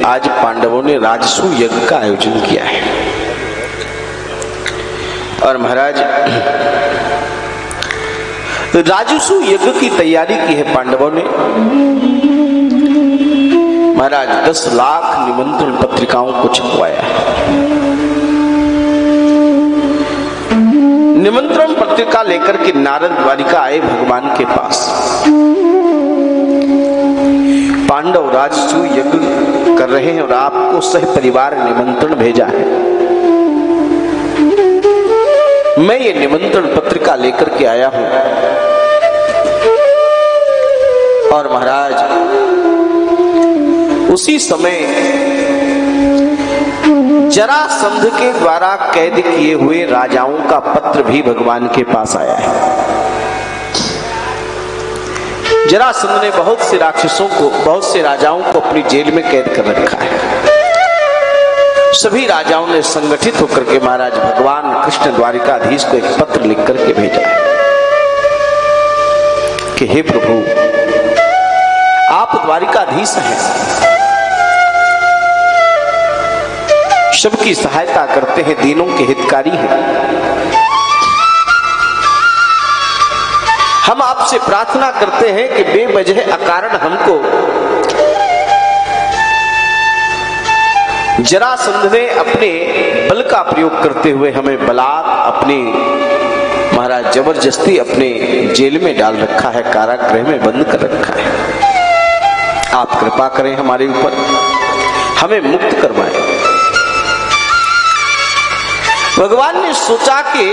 आज पांडवों ने राजसूय यज्ञ का आयोजन किया है। और महाराज राजसूय यज्ञ की तैयारी की है पांडवों ने। महाराज 10 लाख निमंत्रण पत्रिकाओं को छपवाया है। निमंत्रण पत्रिका लेकर के नारद द्वारिका आए भगवान के पास। पांडव राजसूय यज्ञ कर रहे हैं और आपको सह परिवार निमंत्रण भेजा है। मैं ये निमंत्रण पत्रिका लेकर के आया हूं। और महाराज उसी समय जरासंध के द्वारा कैद किए हुए राजाओं का पत्र भी भगवान के पास आया है। जरासंध ने बहुत से राक्षसों को, बहुत से राजाओं को अपनी जेल में कैद कर रखा है। सभी राजाओं ने संगठित होकर के महाराज भगवान कृष्ण द्वारिकाधीश को एक पत्र लिख करके भेजा है कि हे प्रभु, आप द्वारिकाधीश हैं, सबकी सहायता करते हैं, दीनों के हितकारी हैं। हम आपसे प्रार्थना करते हैं कि बेवजह अकारण हमको जरासंध ने अपने बल का प्रयोग करते हुए हमें बलात् अपनी महाराज जबरदस्ती अपने जेल में डाल रखा है, कारागृह में बंद कर रखा है। आप कृपा करें हमारे ऊपर, हमें मुक्त करवाएं। भगवान ने सोचा कि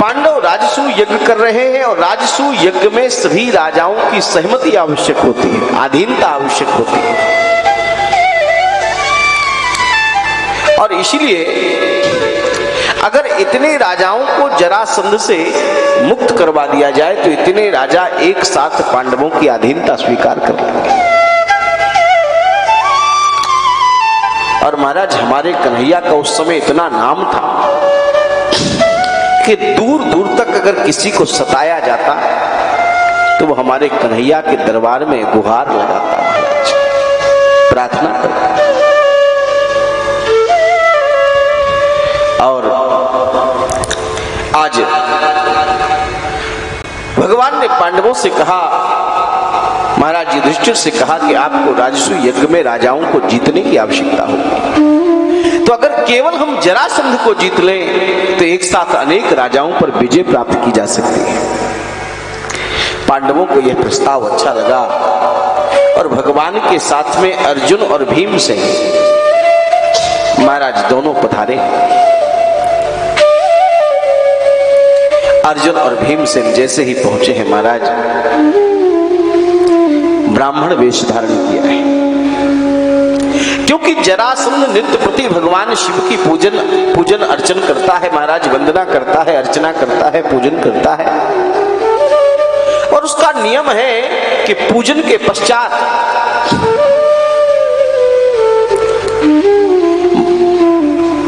पांडव राजसूय यज्ञ कर रहे हैं और राजसूय यज्ञ में सभी राजाओं की सहमति आवश्यक होती है, अधीनता आवश्यक होती है। और इसलिए अगर इतने राजाओं को जरासंध से मुक्त करवा दिया जाए तो इतने राजा एक साथ पांडवों की अधीनता स्वीकार कर लेंगे। और महाराज हमारे कन्हैया का उस समय इतना नाम था कि दूर दूर तक अगर किसी को सताया जाता तो वो हमारे कन्हैया के दरबार में गुहार लगाता, महाराज प्रार्थना करता। और आज भगवान ने पांडवों से कहा, महाराज युधिष्ठिर से कहा कि आपको राजसूय यज्ञ में राजाओं को जीतने की आवश्यकता होगी। तो अगर केवल हम जरासंध को जीत लें तो एक साथ अनेक राजाओं पर विजय प्राप्त की जा सकती है। पांडवों को यह प्रस्ताव अच्छा लगा और भगवान के साथ में अर्जुन और भीमसेन महाराज दोनों पधारे। अर्जुन और भीमसेन जैसे ही पहुंचे हैं महाराज, ब्राह्मण वेश धारण किया है। क्योंकि जरासंध नित्य प्रति भगवान शिव की पूजन अर्चन करता है महाराज, वंदना करता है, अर्चना करता है, पूजन करता है। और उसका नियम है कि पूजन के पश्चात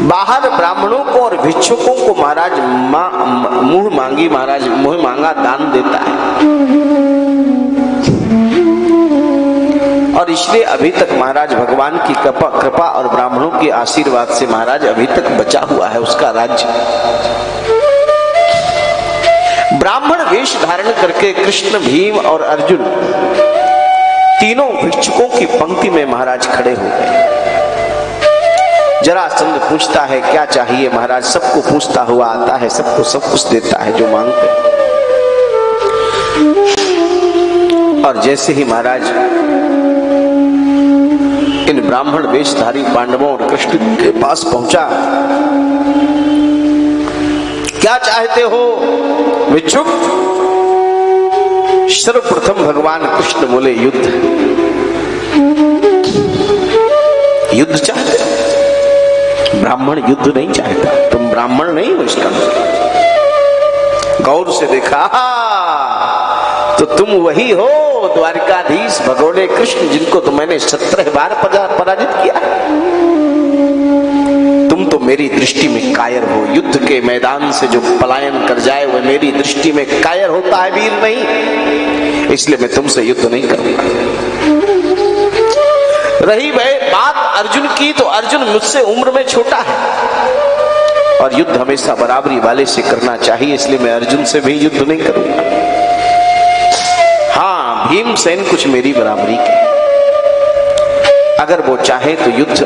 बाहर ब्राह्मणों को और भिक्षुकों को महाराज मुंह मांगा दान देता है। और इसलिए अभी तक महाराज भगवान की कृपा और ब्राह्मणों के आशीर्वाद से महाराज अभी तक बचा हुआ है उसका राज्य। ब्राह्मण वेश धारण करके कृष्ण, भीम और अर्जुन तीनों भिक्षुकों की पंक्ति में महाराज खड़े हो गए। जरासंध पूछता है क्या चाहिए महाराज, सबको पूछता हुआ आता है, सबको सब कुछ देता है जो मांगते। और जैसे ही महाराज इन ब्राह्मण वेशधारी पांडवों और कृष्ण के पास पहुंचा, क्या चाहते हो भिक्षुक? सर्वप्रथम भगवान कृष्ण बोले युद्ध। युद्ध चाहते? ब्राह्मण युद्ध नहीं चाहता, तुम ब्राह्मण नहीं हो इसका मतलब। गौर से देखा तो तुम वही हो द्वारिकाधीश भगोड़े कृष्ण जिनको तो मैंने 17 बार पराजित किया। तुम तो मेरी दृष्टि में कायर हो। युद्ध के मैदान से जो पलायन कर जाए वह मेरी दृष्टि में कायर होता है, वीर नहीं। इसलिए मैं तुमसे युद्ध नहीं करूंगा। रही बात अर्जुन की, तो अर्जुन मुझसे उम्र में छोटा है और युद्ध हमेशा बराबरी वाले से करना चाहिए, इसलिए मैं अर्जुन से भी युद्ध नहीं करूंगा। हाँ, भीमसेन कुछ मेरी बराबरी के, अगर वो चाहे तो युद्ध।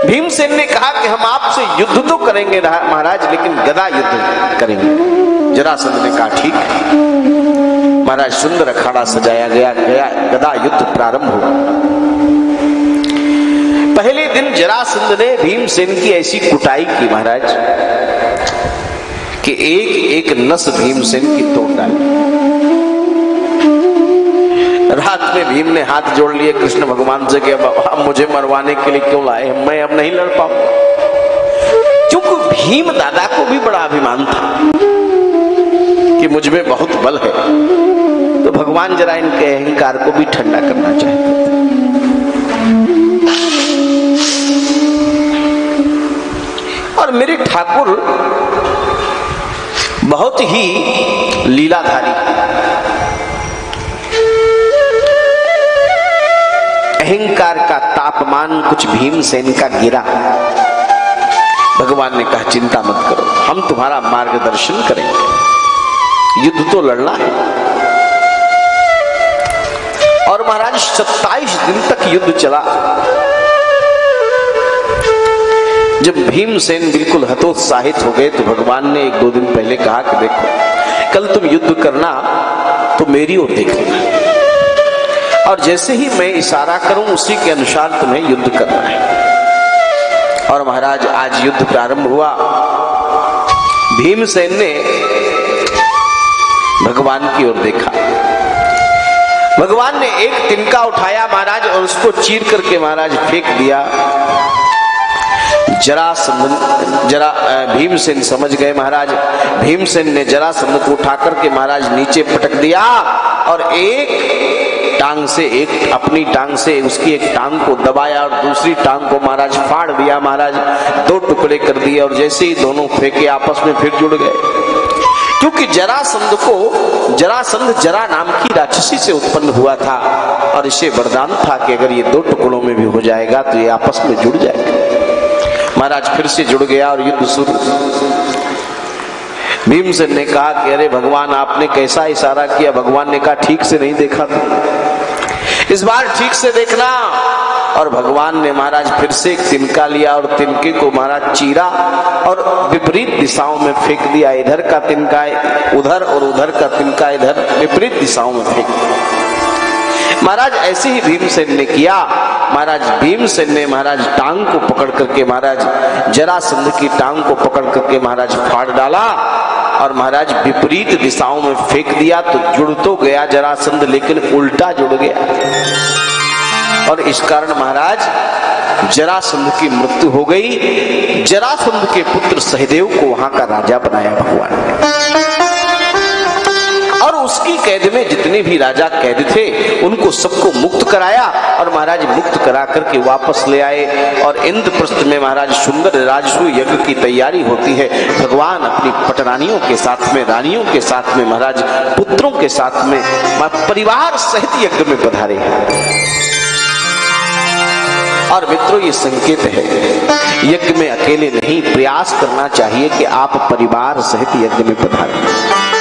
भीमसेन ने कहा कि हम आपसे युद्ध तो करेंगे महाराज, लेकिन गदा युद्ध करेंगे। जरासंध ने कहा ठीक है। महाराज सुंदर अखाड़ा सजाया गया, गदा युद्ध प्रारंभ हुआ। पहले दिन जरासंध ने भीमसेन की ऐसी कुटाई की महाराज कि एक एक नस भीमसेन की तोड़ डाली। रात में भीम ने हाथ जोड़ लिए कृष्ण भगवान से कि अब मुझे मरवाने के लिए क्यों लाए, मैं अब नहीं लड़ पाऊंगा। क्योंकि भीम दादा को भी बड़ा अभिमान था कि मुझ में बहुत बल है, तो भगवान जरा इनके अहंकार को भी ठंडा करना चाहते थे। और मेरे ठाकुर बहुत ही लीलाधारी, अहंकार का तापमान कुछ भीमसेन का गिरा। भगवान ने कहा चिंता मत करो, हम तुम्हारा मार्गदर्शन करेंगे, युद्ध तो लड़ना है। और महाराज 27 दिन तक युद्ध चला। जब भीमसेन बिल्कुल हतोत्साहित हो गए तो भगवान ने 1-2 दिन पहले कहा कि देखो कल तुम युद्ध करना तो मेरी ओर देख लेना, और जैसे ही मैं इशारा करूं उसी के अनुसार तुम्हें युद्ध करना है। और महाराज आज युद्ध प्रारंभ हुआ। भीमसेन ने भगवान की ओर देखा। भगवान ने एक तिनका उठाया महाराज और उसको चीर करके महाराज फेंक दिया। भीमसेन समझ गए महाराज। भीमसेन ने जरासंध को उठा करके महाराज नीचे पटक दिया और एक टांग से, एक अपनी टांग से उसकी एक टांग को दबाया और दूसरी टांग को महाराज फाड़ दिया। महाराज 2 टुकड़े कर दिए और जैसे ही दोनों फेंके आपस में फिर जुड़ गए। क्योंकि जरासंध जरा नाम की राक्षसी से उत्पन्न हुआ था और इसे वरदान था कि अगर ये 2 टुकड़ों में भी हो जाएगा तो ये आपस में जुड़ जाएगा। महाराज फिर से जुड़ गया और युद्ध शुरू। भीमसेन ने कहा कि अरे भगवान आपने कैसा इशारा किया। भगवान ने कहा ठीक से नहीं देखा था, इस बार ठीक से देखना। और भगवान ने महाराज फिर से एक तिनका लिया और तिनके को महाराज चीरा और विपरीत दिशाओं में फेंक दिया। इधर का तिनका उधर और उधर का तिनका इधर, विपरीत दिशाओं में फेंक दिया। महाराज ऐसे ही भीमसेन ने किया। महाराज भीमसेन ने महाराज टांग को पकड़ करके महाराज जरासंध की टांग को पकड़ करके महाराज फाड़ डाला और महाराज विपरीत दिशाओं में फेंक दिया। तो जुड़ तो गया जरासंध, लेकिन उल्टा जुड़ गया और इस कारण महाराज जरासंध की मृत्यु हो गई। जरासंध के पुत्र सहदेव को वहां का राजा बनाया भगवान ने, और उसकी कैद में जितने भी राजा कैद थे उनको सबको मुक्त कराया और महाराज मुक्त करा करके वापस ले आए। और इंद्रप्रस्थ में महाराज सुंदर राजसूय यज्ञ की तैयारी होती है। भगवान अपनी पटरानियों के साथ में, रानियों के साथ में, महाराज पुत्रों के साथ में परिवार सहित यज्ञ में पधारे। और मित्रों ये संकेत है, यज्ञ में अकेले नहीं, प्रयास करना चाहिए कि आप परिवार सहित यज्ञ में पधारें।